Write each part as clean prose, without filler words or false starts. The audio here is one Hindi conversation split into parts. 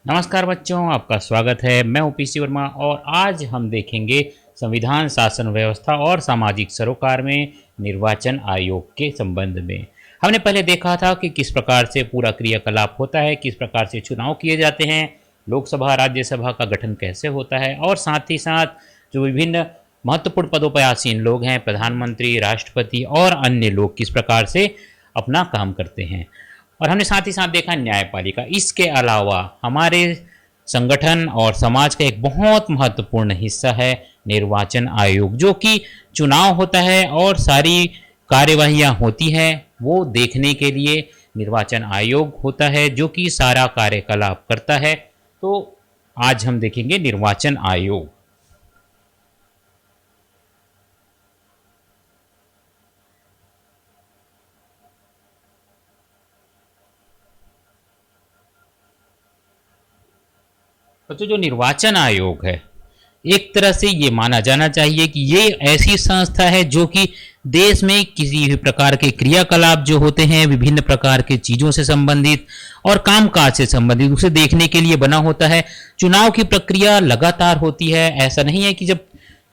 नमस्कार बच्चों, आपका स्वागत है। मैं ओपीसी वर्मा और आज हम देखेंगे संविधान, शासन व्यवस्था और सामाजिक सरोकार में निर्वाचन आयोग के संबंध में। हमने पहले देखा था कि किस प्रकार से पूरा क्रियाकलाप होता है, किस प्रकार से चुनाव किए जाते हैं, लोकसभा राज्यसभा का गठन कैसे होता है और साथ ही साथ जो विभिन्न महत्वपूर्ण पदों पर आसीन लोग हैं, प्रधानमंत्री, राष्ट्रपति और अन्य लोग किस प्रकार से अपना काम करते हैं। और हमने साथ ही साथ देखा न्यायपालिका। इसके अलावा हमारे संगठन और समाज का एक बहुत महत्वपूर्ण हिस्सा है निर्वाचन आयोग, जो कि चुनाव होता है और सारी कार्यवाहियां होती हैं वो देखने के लिए निर्वाचन आयोग होता है, जो कि सारा कार्यकलाप करता है। तो आज हम देखेंगे निर्वाचन आयोग। तो जो निर्वाचन आयोग है, एक तरह से ये माना जाना चाहिए कि ये ऐसी संस्था है जो कि देश में किसी भी प्रकार के क्रियाकलाप जो होते हैं, विभिन्न प्रकार के चीज़ों से संबंधित और कामकाज से संबंधित, उसे देखने के लिए बना होता है। चुनाव की प्रक्रिया लगातार होती है, ऐसा नहीं है कि जब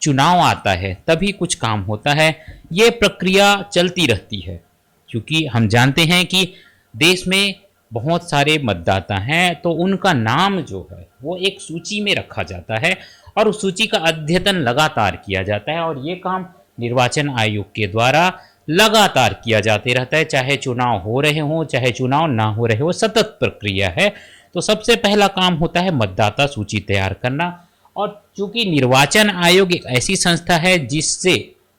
चुनाव आता है तभी कुछ काम होता है। ये प्रक्रिया चलती रहती है, क्योंकि हम जानते हैं कि देश में बहुत सारे मतदाता हैं, तो उनका नाम जो है वो एक सूची में रखा जाता है और उस सूची का अद्यतन लगातार किया जाता है। और ये काम निर्वाचन आयोग के द्वारा लगातार किया जाते रहता है, चाहे चुनाव हो रहे हों चाहे चुनाव ना हो रहे हो, सतत प्रक्रिया है। तो सबसे पहला काम होता है मतदाता सूची तैयार करना। और चूंकि निर्वाचन आयोग एक ऐसी संस्था है जिससे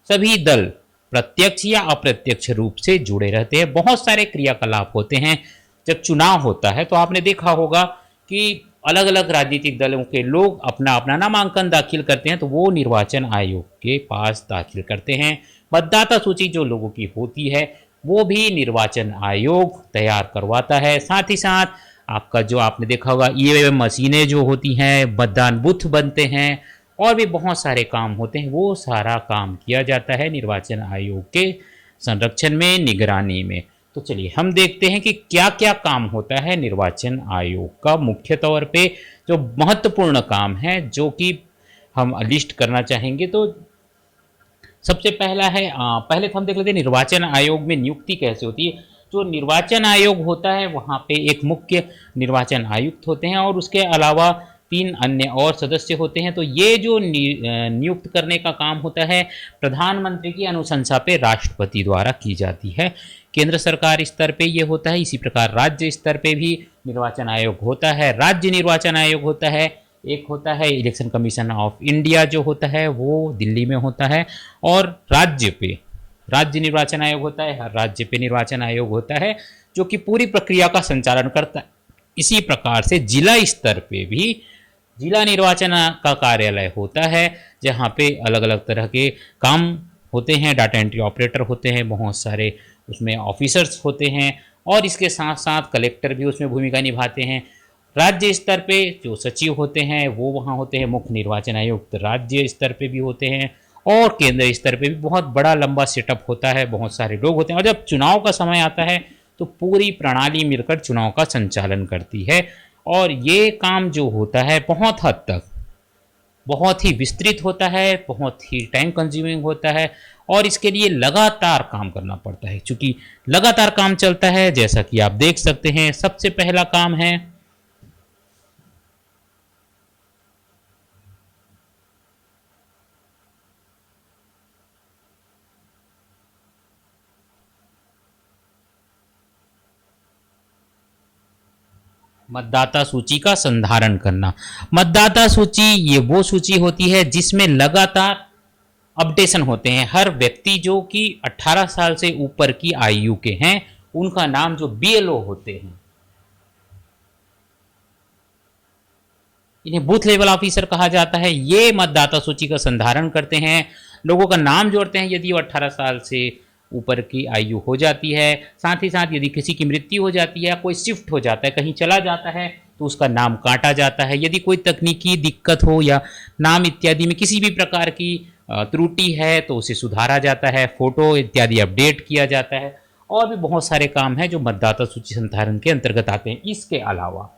सभी दल प्रत्यक्ष या अप्रत्यक्ष रूप से जुड़े रहते हैं, बहुत सारे क्रियाकलाप होते हैं। जब चुनाव होता है तो आपने देखा होगा कि अलग अलग राजनीतिक दलों के लोग अपना अपना नामांकन दाखिल करते हैं, तो वो निर्वाचन आयोग के पास दाखिल करते हैं। मतदाता सूची जो लोगों की होती है वो भी निर्वाचन आयोग तैयार करवाता है। साथ ही साथ आपका जो आपने देखा होगा ईवीएम मशीनें जो होती हैं, मतदान बूथ बनते हैं और भी बहुत सारे काम होते हैं, वो सारा काम किया जाता है निर्वाचन आयोग के संरक्षण में, निगरानी में। तो चलिए हम देखते हैं कि क्या क्या काम होता है निर्वाचन आयोग का। मुख्य तौर पे जो महत्वपूर्ण काम है जो कि हम लिस्ट करना चाहेंगे, तो सबसे पहला है पहले तो हम देख लेते हैं निर्वाचन आयोग में नियुक्ति कैसे होती है। जो निर्वाचन आयोग होता है वहाँ पे एक मुख्य निर्वाचन आयुक्त होते हैं और उसके अलावा 3 अन्य और सदस्य होते हैं। तो ये जो नियुक्त करने का काम होता है प्रधानमंत्री की अनुशंसा पे राष्ट्रपति द्वारा की जाती है। केंद्र सरकार स्तर पे ये होता है, इसी प्रकार राज्य स्तर पे भी निर्वाचन आयोग होता है। राज्य निर्वाचन आयोग होता है, एक होता है इलेक्शन कमीशन ऑफ इंडिया जो होता है वो दिल्ली में होता है। और राज्य पे राज्य निर्वाचन आयोग होता है, हर राज्य पे निर्वाचन आयोग होता है जो कि पूरी प्रक्रिया का संचालन करता है। इसी प्रकार से जिला स्तर पे भी जिला निर्वाचन का कार्यालय होता है, जहाँ पे अलग अलग तरह के काम होते हैं। डाटा एंट्री ऑपरेटर होते हैं, बहुत सारे उसमें ऑफिसर्स होते हैं और इसके साथ साथ कलेक्टर भी उसमें भूमिका निभाते हैं। राज्य स्तर पे जो सचिव होते हैं वो वहाँ होते हैं, मुख्य निर्वाचन आयुक्त राज्य स्तर पे भी होते हैं और केंद्र स्तर पे भी बहुत बड़ा लंबा सेटअप होता है, बहुत सारे लोग होते हैं। और जब चुनाव का समय आता है तो पूरी प्रणाली मिलकर चुनाव का संचालन करती है। और ये काम जो होता है बहुत हद तक बहुत ही विस्तृत होता है, बहुत ही टाइम कंज्यूमिंग होता है और इसके लिए लगातार काम करना पड़ता है। चूंकि लगातार काम चलता है, जैसा कि आप देख सकते हैं, सबसे पहला काम है मतदाता सूची का संधारण करना। मतदाता सूची ये वो सूची होती है जिसमें लगातार अपडेशन होते हैं। हर व्यक्ति जो कि 18 साल से ऊपर की आयु के हैं उनका नाम, जो बीएलओ होते हैं, इन्हें बूथ लेवल ऑफिसर कहा जाता है, ये मतदाता सूची का संधारण करते हैं, लोगों का नाम जोड़ते हैं यदि वो 18 साल से ऊपर की आयु हो जाती है। साथ ही साथ यदि किसी की मृत्यु हो जाती है, कोई शिफ्ट हो जाता है, कहीं चला जाता है, तो उसका नाम काटा जाता है। यदि कोई तकनीकी दिक्कत हो या नाम इत्यादि में किसी भी प्रकार की त्रुटि है तो उसे सुधारा जाता है, फोटो इत्यादि अपडेट किया जाता है। और भी बहुत सारे काम हैं जो मतदाता सूची संधारण के अंतर्गत आते हैं। इसके अलावा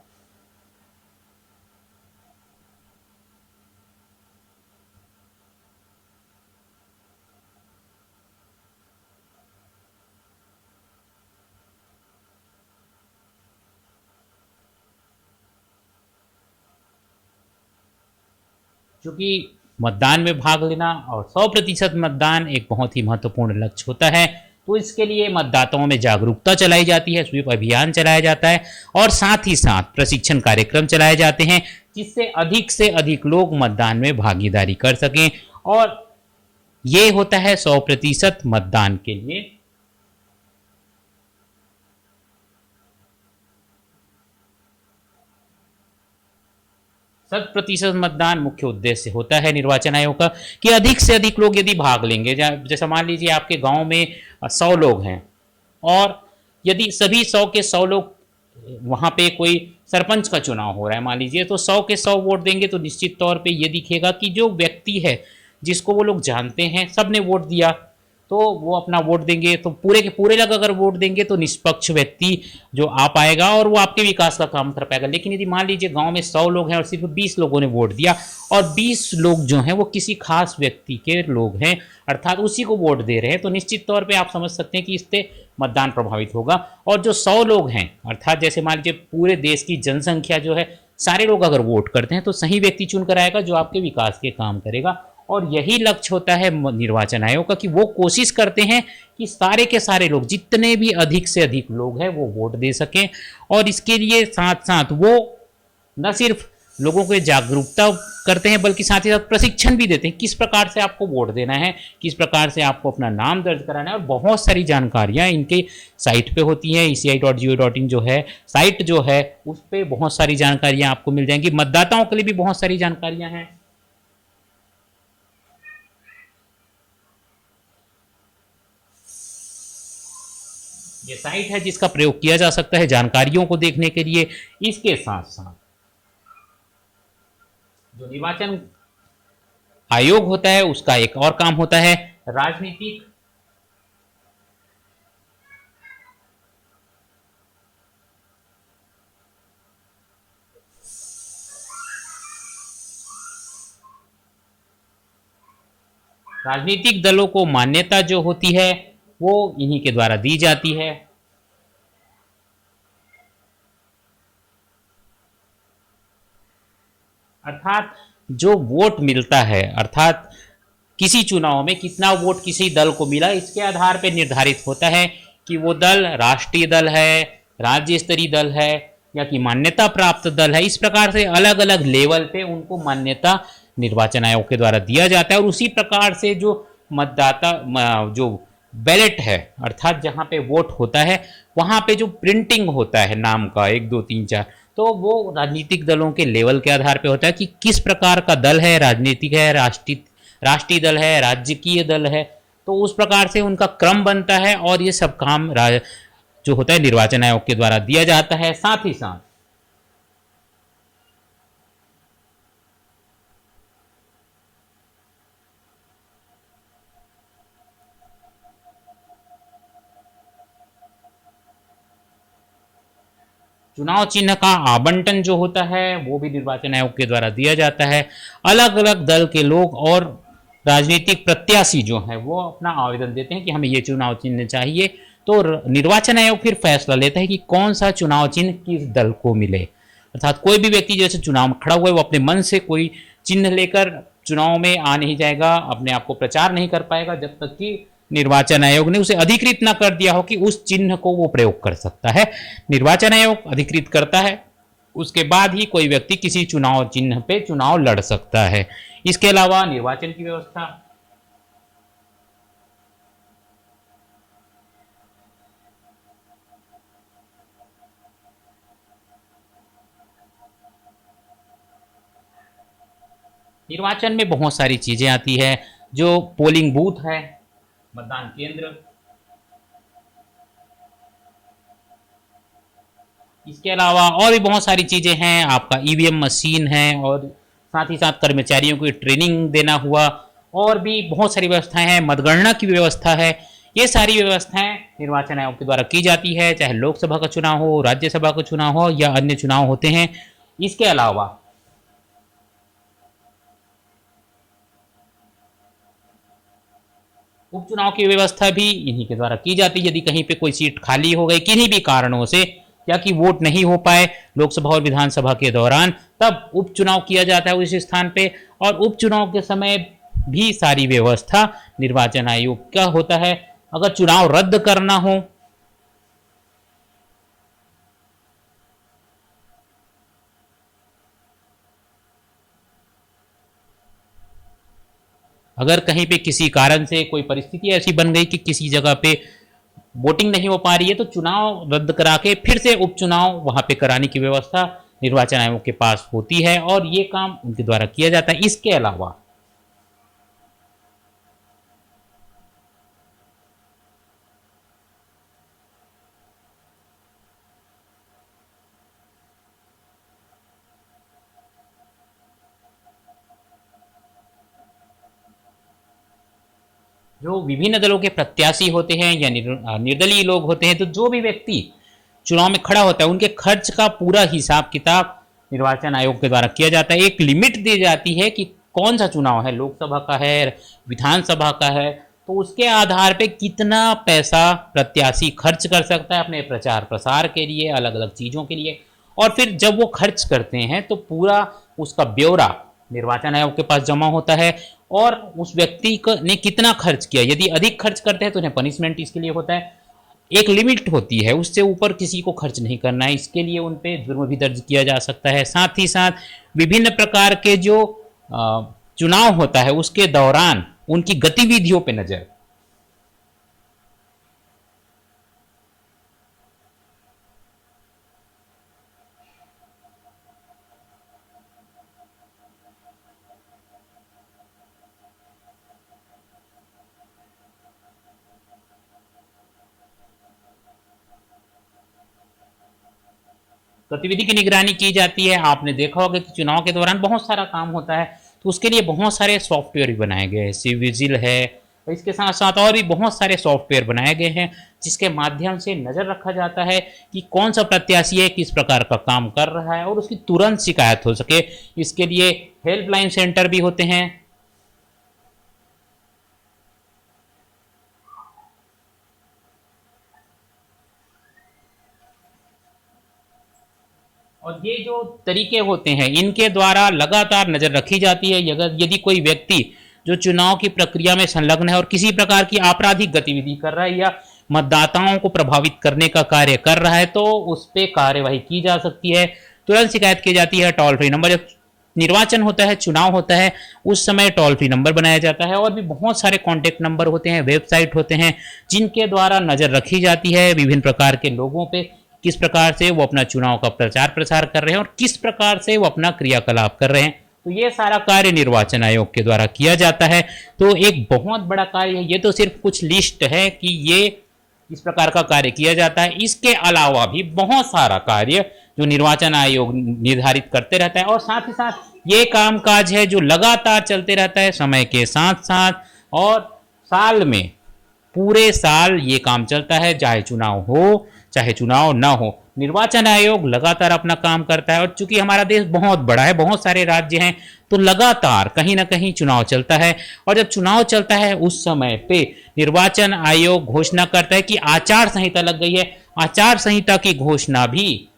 चूंकि मतदान में भाग लेना और 100% मतदान एक बहुत ही महत्वपूर्ण लक्ष्य होता है, तो इसके लिए मतदाताओं में जागरूकता चलाई जाती है, स्वीप अभियान चलाया जाता है और साथ ही साथ प्रशिक्षण कार्यक्रम चलाए जाते हैं, जिससे अधिक से अधिक लोग मतदान में भागीदारी कर सकें। और ये होता है 100% मतदान के लिए। 100% मतदान मुख्य उद्देश्य होता है निर्वाचन आयोग का कि अधिक से अधिक लोग यदि भाग लेंगे, जैसा मान लीजिए आपके गांव में 100 लोग हैं और यदि सभी 100 के 100 लोग वहां पे कोई सरपंच का चुनाव हो रहा है मान लीजिए, तो 100 के 100 वोट देंगे तो निश्चित तौर पे ये दिखेगा कि जो व्यक्ति है जिसको वो लोग जानते हैं सबने वोट दिया, तो वो अपना वोट देंगे, तो पूरे के पूरे लोग अगर वोट देंगे तो निष्पक्ष व्यक्ति जो आ पाएगा और वो आपके विकास का काम कर पाएगा। लेकिन यदि मान लीजिए गांव में 100 लोग हैं और सिर्फ 20 लोगों ने वोट दिया और 20 लोग जो हैं वो किसी खास व्यक्ति के लोग हैं, अर्थात उसी को वोट दे रहे हैं, तो निश्चित तौर पर आप समझ सकते हैं कि इससे मतदान प्रभावित होगा। और जो 100 लोग हैं, अर्थात जैसे मान लीजिए पूरे देश की जनसंख्या जो है, सारे लोग अगर वोट करते हैं तो सही व्यक्ति चुनकर आएगा जो आपके विकास के काम करेगा। और यही लक्ष्य होता है निर्वाचन आयोग का कि वो कोशिश करते हैं कि सारे के सारे लोग, जितने भी अधिक से अधिक लोग हैं, वो वोट दे सकें। और इसके लिए साथ साथ वो न सिर्फ लोगों को जागरूकता करते हैं बल्कि साथ ही साथ प्रशिक्षण भी देते हैं, किस प्रकार से आपको वोट देना है, किस प्रकार से आपको अपना नाम दर्ज कराना है। और बहुत सारी जानकारियां इनके साइट पे होती हैं। eci.go.in जो है साइट जो है, उस पर बहुत सारी जानकारियां आपको मिल जाएंगी। मतदाताओं के लिए भी बहुत सारी जानकारियां हैं। ये साइट है जिसका प्रयोग किया जा सकता है जानकारियों को देखने के लिए। इसके साथ साथ जो निर्वाचन आयोग होता है उसका एक और काम होता है राजनीतिक राजनीतिक दलों को मान्यता जो होती है वो इन्हीं के द्वारा दी जाती है। अर्थात जो वोट मिलता है, अर्थात किसी चुनाव में कितना वोट किसी दल को मिला, इसके आधार पर निर्धारित होता है कि वो दल राष्ट्रीय दल है, राज्य स्तरीय दल है या कि मान्यता प्राप्त दल है। इस प्रकार से अलग अलग लेवल पे उनको मान्यता निर्वाचन आयोग के द्वारा दिया जाता है। और उसी प्रकार से जो मतदाता जो बैलेट है, अर्थात जहां पे वोट होता है वहां पे जो प्रिंटिंग होता है नाम का 1 2 3 4, तो वो राजनीतिक दलों के लेवल के आधार पे होता है कि किस प्रकार का दल है, राजनीतिक है, राष्ट्रीय दल है, राजकीय दल है, तो उस प्रकार से उनका क्रम बनता है। और ये सब काम जो होता है निर्वाचन आयोग के द्वारा दिया जाता है। साथ ही साथ चुनाव चिन्ह का आवंटन जो होता है वो भी निर्वाचन आयोग के द्वारा दिया जाता है। अलग अलग दल के लोग और राजनीतिक प्रत्याशी जो है वो अपना आवेदन देते हैं कि हमें ये चुनाव चिन्ह चाहिए, तो निर्वाचन आयोग फिर फैसला लेता है कि कौन सा चुनाव चिन्ह किस दल को मिले। अर्थात कोई भी व्यक्ति जैसे चुनाव में खड़ा हुआ है वो अपने मन से कोई चिन्ह लेकर चुनाव में आ नहीं जाएगा, अपने आप को प्रचार नहीं कर पाएगा जब तक कि निर्वाचन आयोग ने उसे अधिकृत न कर दिया हो कि उस चिन्ह को वो प्रयोग कर सकता है। निर्वाचन आयोग अधिकृत करता है, उसके बाद ही कोई व्यक्ति किसी चुनाव चिन्ह पे चुनाव लड़ सकता है। इसके अलावा निर्वाचन की व्यवस्था निर्वाचन में बहुत सारी चीजें आती है। जो पोलिंग बूथ है, मतदान केंद्र, इसके अलावा और भी बहुत सारी चीजें हैं। आपका ईवीएम मशीन है और साथ ही साथ कर्मचारियों को ट्रेनिंग देना हुआ, और भी बहुत सारी व्यवस्थाएं हैं। मतगणना की व्यवस्था है। ये सारी व्यवस्थाएं निर्वाचन आयोग के द्वारा की जाती है, चाहे लोकसभा का चुनाव हो, राज्यसभा का चुनाव हो या अन्य चुनाव होते हैं। इसके अलावा उपचुनाव की व्यवस्था भी इन्हीं के द्वारा की जाती है। यदि कहीं पे कोई सीट खाली हो गई किन्हीं भी कारणों से, या कि वोट नहीं हो पाए लोकसभा और विधानसभा के दौरान, तब उपचुनाव किया जाता है उस स्थान पे, और उपचुनाव के समय भी सारी व्यवस्था निर्वाचन आयोग का होता है। अगर चुनाव रद्द करना हो, अगर कहीं पे किसी कारण से कोई परिस्थिति ऐसी बन गई कि किसी जगह पे वोटिंग नहीं हो पा रही है, तो चुनाव रद्द करा के फिर से उपचुनाव वहां पे कराने की व्यवस्था निर्वाचन आयोग के पास होती है, और ये काम उनके द्वारा किया जाता है। इसके अलावा जो विभिन्न दलों के प्रत्याशी होते हैं या निर्दलीय लोग होते हैं, तो जो भी व्यक्ति चुनाव में खड़ा होता है उनके खर्च का पूरा हिसाब किताब निर्वाचन आयोग के द्वारा किया जाता है। एक लिमिट दी जाती है कि कौन सा चुनाव है, लोकसभा का है, विधानसभा का है, तो उसके आधार पे कितना पैसा प्रत्याशी खर्च कर सकता है अपने प्रचार प्रसार के लिए, अलग अलग चीज़ों के लिए। और फिर जब वो खर्च करते हैं तो पूरा उसका ब्यौरा निर्वाचन आयोग के पास जमा होता है, और उस व्यक्ति ने कितना खर्च किया, यदि अधिक खर्च करते हैं तो उन्हें पनिशमेंट इसके लिए होता है। एक लिमिट होती है, उससे ऊपर किसी को खर्च नहीं करना है, इसके लिए उन पे जुर्म भी दर्ज किया जा सकता है। साथ ही साथ विभिन्न प्रकार के जो चुनाव होता है उसके दौरान उनकी गतिविधियों पे नजर। गतिविधि की निगरानी की जाती है। आपने देखा होगा कि चुनाव के दौरान बहुत सारा काम होता है, तो उसके लिए बहुत सारे सॉफ्टवेयर भी बनाए गए हैं, सिविजिल है, और इसके साथ साथ और भी बहुत सारे सॉफ्टवेयर बनाए गए हैं जिसके माध्यम से नज़र रखा जाता है कि कौन सा प्रत्याशी है, किस प्रकार का काम कर रहा है, और उसकी तुरंत शिकायत हो सके। इसके लिए हेल्पलाइन सेंटर भी होते हैं। और ये जो तरीके होते हैं इनके द्वारा लगातार नजर रखी जाती है। यदि कोई व्यक्ति जो चुनाव की प्रक्रिया में संलग्न है और किसी प्रकार की आपराधिक गतिविधि कर रहा है या मतदाताओं को प्रभावित करने का कार्य कर रहा है, तो उस पर कार्यवाही की जा सकती है, तुरंत शिकायत की जाती है। टोल फ्री नंबर, जब निर्वाचन होता है, चुनाव होता है, उस समय टोल फ्री नंबर बनाया जाता है, और भी बहुत सारे कॉन्टैक्ट नंबर होते हैं, वेबसाइट होते हैं जिनके द्वारा नजर रखी जाती है विभिन्न प्रकार के लोगों पे, किस प्रकार से वो अपना चुनाव का प्रचार प्रसार कर रहे हैं और किस प्रकार से वो अपना क्रियाकलाप कर रहे हैं। तो ये सारा कार्य निर्वाचन आयोग के द्वारा किया जाता है। तो एक बहुत बड़ा कार्य है। ये तो सिर्फ कुछ लिस्ट है कि ये इस प्रकार का कार्य किया जाता है। इसके अलावा भी बहुत सारा कार्य जो निर्वाचन आयोग निर्धारित करते रहता है, और साथ ही साथ ये कामकाज है जो लगातार चलते रहता है समय के साथ साथ, और साल में पूरे साल ये काम चलता है, चाहे चुनाव हो चाहे चुनाव ना हो। निर्वाचन आयोग लगातार अपना काम करता है, और चूंकि हमारा देश बहुत बड़ा है, बहुत सारे राज्य हैं, तो लगातार कहीं ना कहीं चुनाव चलता है। और जब चुनाव चलता है उस समय पे निर्वाचन आयोग घोषणा करता है कि आचार संहिता लग गई है। आचार संहिता की घोषणा भी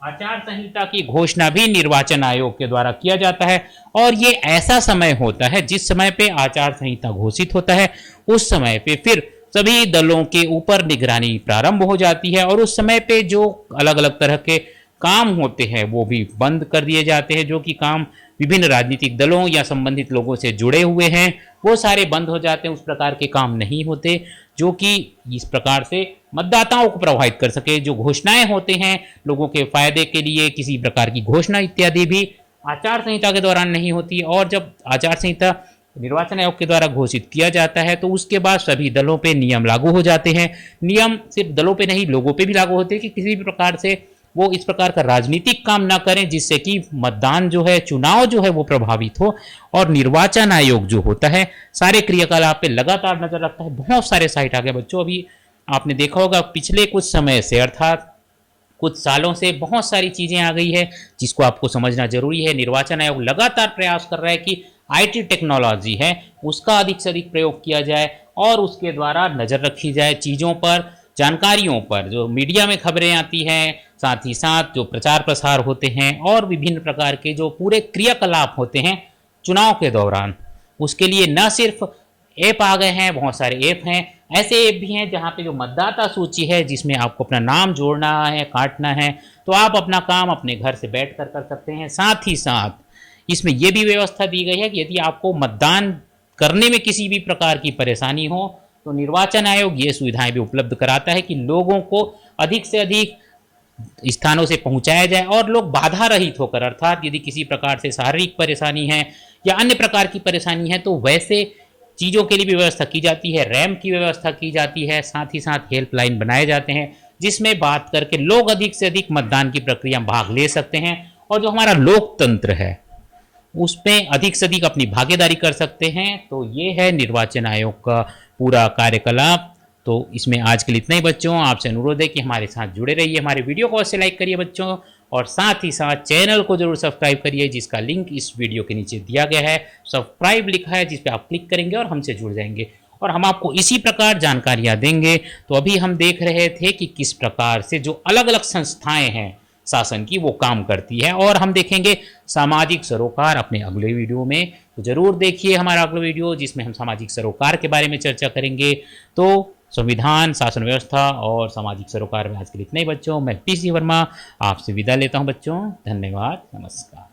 आचार संहिता की घोषणा भी निर्वाचन आयोग के द्वारा किया जाता है। और ये ऐसा समय होता है जिस समय पे आचार संहिता घोषित होता है, उस समय पे फिर सभी दलों के ऊपर निगरानी प्रारंभ हो जाती है, और उस समय पे जो अलग अलग तरह के काम होते हैं वो भी बंद कर दिए जाते हैं। जो कि काम विभिन्न राजनीतिक दलों या संबंधित लोगों से जुड़े हुए हैं वो सारे बंद हो जाते हैं। उस प्रकार के काम नहीं होते जो कि इस प्रकार से मतदाताओं को प्रभावित कर सके। जो घोषणाएं होते हैं लोगों के फायदे के लिए, किसी प्रकार की घोषणा इत्यादि भी आचार संहिता के दौरान नहीं होती। और जब आचार संहिता निर्वाचन आयोग के द्वारा घोषित किया जाता है तो उसके बाद सभी दलों पे नियम लागू हो जाते हैं। नियम सिर्फ दलों पे नहीं, लोगों पे भी लागू होते हैं कि किसी भी प्रकार से वो इस प्रकार का राजनीतिक काम ना करें जिससे कि मतदान जो है, चुनाव जो है वो प्रभावित हो। और निर्वाचन आयोग जो होता है सारे क्रियाकलाप पे लगातार नजर रखता है। बहुत सारे साइट आ गए बच्चों, अभी आपने देखा होगा पिछले कुछ समय से, अर्थात कुछ सालों से बहुत सारी चीज़ें आ गई है जिसको आपको समझना जरूरी है। निर्वाचन आयोग लगातार प्रयास कर रहा है कि आईटी टेक्नोलॉजी है उसका अधिक से अधिक प्रयोग किया जाए और उसके द्वारा नज़र रखी जाए चीज़ों पर, जानकारियों पर, जो मीडिया में खबरें आती हैं, साथ ही साथ जो प्रचार प्रसार होते हैं और विभिन्न प्रकार के जो पूरे क्रियाकलाप होते हैं चुनाव के दौरान, उसके लिए न सिर्फ ऐप आ गए हैं, बहुत सारे ऐप हैं, ऐसे ऐप भी हैं जहाँ पे जो मतदाता सूची है जिसमें आपको अपना नाम जोड़ना है, काटना है, तो आप अपना काम अपने घर से बैठ कर सकते हैं। साथ ही साथ इसमें यह भी व्यवस्था दी गई है कि यदि आपको मतदान करने में किसी भी प्रकार की परेशानी हो तो निर्वाचन आयोग ये सुविधाएं भी उपलब्ध कराता है कि लोगों को अधिक से अधिक स्थानों से पहुंचाया जाए और लोग बाधा रहित होकर, अर्थात यदि किसी प्रकार से शारीरिक परेशानी है या अन्य प्रकार की परेशानी है तो वैसे चीज़ों के लिए भी व्यवस्था की जाती है, रैंप की व्यवस्था की जाती है, साथ ही साथ हेल्पलाइन बनाए जाते हैं जिसमें बात करके लोग अधिक से अधिक मतदान की प्रक्रिया में भाग ले सकते हैं और जो हमारा लोकतंत्र है उसमें अधिक से अधिक अपनी भागीदारी कर सकते हैं। तो ये है निर्वाचन आयोग का पूरा कार्यकलाप। तो इसमें आज के लिए इतना ही बच्चों, आपसे अनुरोध है कि हमारे साथ जुड़े रहिए, हमारे वीडियो को अवश्य लाइक करिए बच्चों, और साथ ही साथ चैनल को जरूर सब्सक्राइब करिए जिसका लिंक इस वीडियो के नीचे दिया गया है। सब्सक्राइब लिखा है जिस पे आप क्लिक करेंगे और हमसे जुड़ जाएंगे और हम आपको इसी प्रकार जानकारियाँ देंगे। तो अभी हम देख रहे थे कि किस प्रकार से जो अलग अलग संस्थाएँ हैं शासन की वो काम करती है, और हम देखेंगे सामाजिक सरोकार अपने अगले वीडियो में। तो जरूर देखिए हमारा अगला वीडियो जिसमें हम सामाजिक सरोकार के बारे में चर्चा करेंगे। तो संविधान, शासन व्यवस्था और सामाजिक सरोकार में आज के लिए इतने ही बच्चों। मैं पीसी वर्मा आपसे विदा लेता हूं बच्चों। धन्यवाद, नमस्कार।